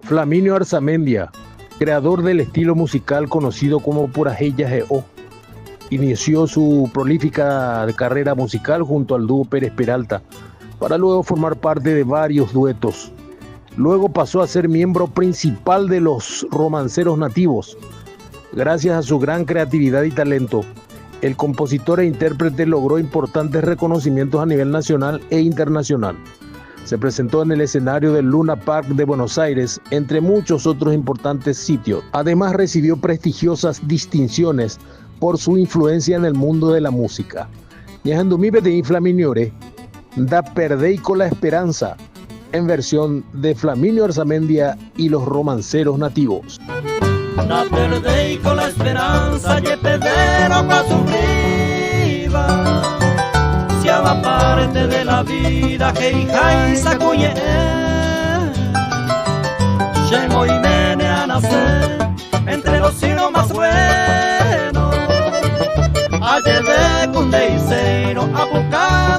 Flaminio Arzamendia, creador del estilo musical conocido como Purajeya Geo, inició su prolífica carrera musical junto al dúo Pérez Peralta, para luego formar parte de varios duetos. Luego pasó a ser miembro principal de los Romanceros Nativos. Gracias a su gran creatividad y talento, el compositor e intérprete logró importantes reconocimientos a nivel nacional e internacional. Se presentó en el escenario del Luna Park de Buenos Aires, entre muchos otros importantes sitios. Además, recibió prestigiosas distinciones por su influencia en el mundo de la música. Ñajandumibe de Inflaminiore, da perdei con la esperanza, en versión de Flaminio Arzamendia y los Romanceros Nativos. Da perdei con la esperanza de perder a su vida. Siamo parte de la vida que hija y sacuye. Llego y viene a nacer entre los hilos más buenos. A lleve con deicero a buscar